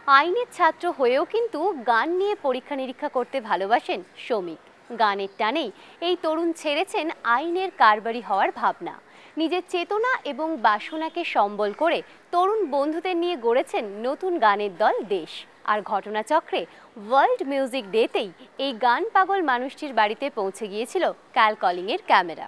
আইনের ছাত্র হয়েও কিন্তু গান নিয়ে পরীক্ষা নিরীক্ষা করতে ভালোবাসেন শমিক। গানের টানেই এই তরুণ ছেড়েছেন আইনের কারবারি হওয়ার ভাবনা। নিজের চেতনা এবং বাসনাকে সম্বল করে তরুণ বন্ধুদের নিয়ে গড়েছেন নতুন গানের দল দেশ। আর ঘটনাচক্রে ওয়ার্ল্ড মিউজিক ডেতেই এই গান পাগল মানুষটির বাড়িতে পৌঁছে গিয়েছিল ক্যাল কলিংয়ের ক্যামেরা।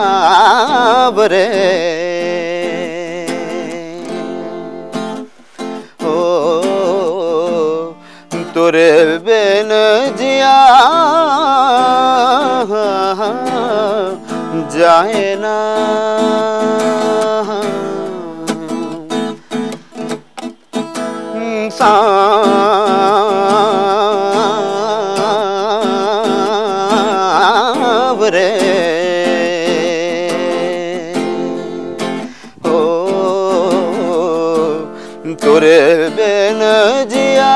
सावरे ओ तोरे बिन जिया जाए ना सावरे ओ तोरे बिन जिया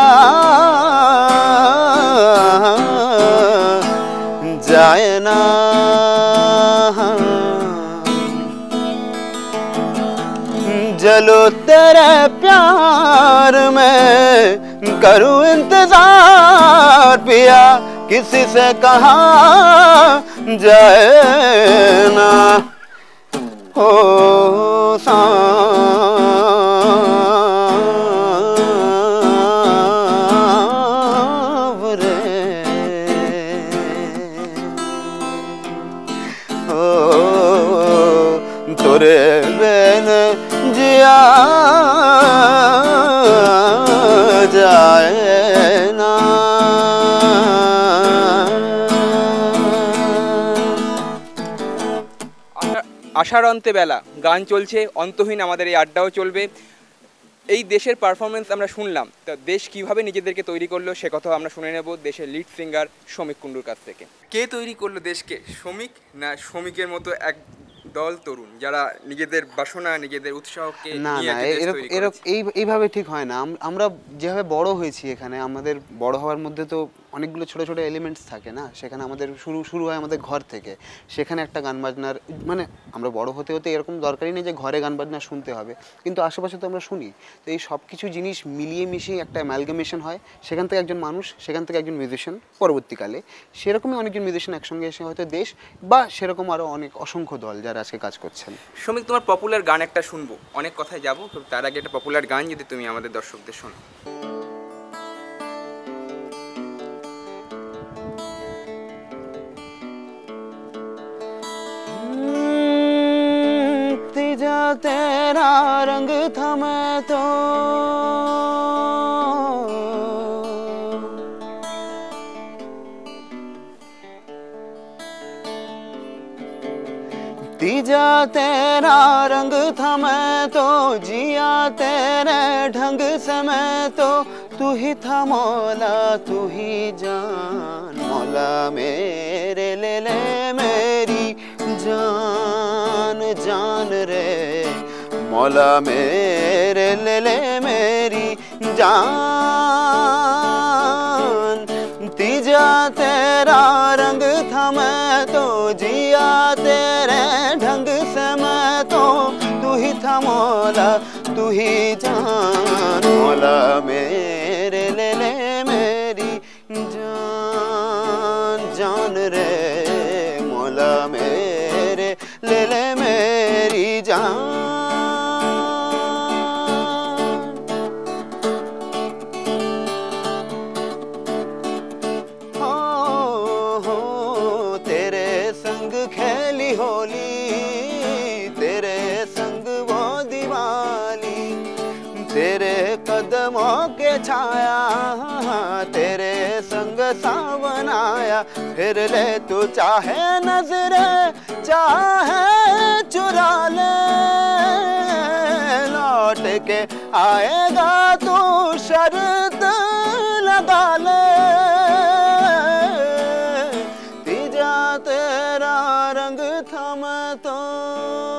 जाए ना चलो तेरे प्यार में करूं इंतजार पिया किसी से कहा जाए ना हो सावरे हो तोरे बिन जिया जाए ना। আশার অন্তে বেলা গান চলছে, অন্তহীন আমাদের এই আড্ডাও চলবে। এই দেশের পারফরমেন্স আমরা শুনলাম, তা দেশ কিভাবে নিজেদেরকে তৈরি করলো সে কথাও আমরা শুনে নেব দেশের লিড সিঙ্গার শমিক কুণ্ডুর কাছ থেকে। কে তৈরি করলো দেশকে, শমিক না শমিকের মতো এক দল তরুণ যারা নিজেদের বাসনা নিজেদের উৎসাহকে এইভাবে ঠিক হয় না। আমরা যেভাবে বড় হয়েছি এখানে, আমাদের বড় হওয়ার মধ্যে তো অনেকগুলো ছোট ছোট এলিমেন্টস থাকে না, সেখানে আমাদের শুরু হয় আমাদের ঘর থেকে। সেখানে একটা গান বাজনার মানে আমরা বড় হতে হতে এরকম দরকারই নেই যে ঘরে গান বাজনা শুনতে হবে, কিন্তু আশেপাশে তো আমরা শুনি। তো এই সব কিছু জিনিস মিলিয়ে মিশিয়ে একটা অ্যামালগামেশন হয়, সেখান থেকে একজন মানুষ, সেখান থেকে একজন মিউজিশিয়ান, পরবর্তীকালে সেরকমই অনেকজন মিউজিশিয়ান একসঙ্গে এসে হয়তো দেশ বা সেরকম আরও অনেক অসংখ্য দল যারা আজকে কাজ করছেন। শমিক, তোমার পপুলার গান একটা শুনবো, অনেক কথায় যাবো, তার আগে একটা পপুলার গান যদি তুমি আমাদের দর্শকদের শোনো। तीजा तेरा रंग था मैं तो तीजा तेरा रंग था मैं तो जिया तेरे ढंग से मैं तो तू ही था मौला तू ही जान मौला मेरे ले ले मेरी जान जान रे मौला मेरे ले ले मेरी जान। तीजा तेरा रंग था मैं तो जिया तेरे ढंग से मैं तो तू ही था मौला तू ही जान मौला मेरे ले ले मेरी जान जान रे मौला मेरे ले ले मेरी जान। हो तेरे संग खेली होली तेरे संग वो दिवाली तेरे कदमों के छाया तेरे संग सावन आया फिर ले तू चाहे नजरे चाहे चुरा ले लौट के आएगा तू शर्त लगा ले तेरा रंग था मैं तो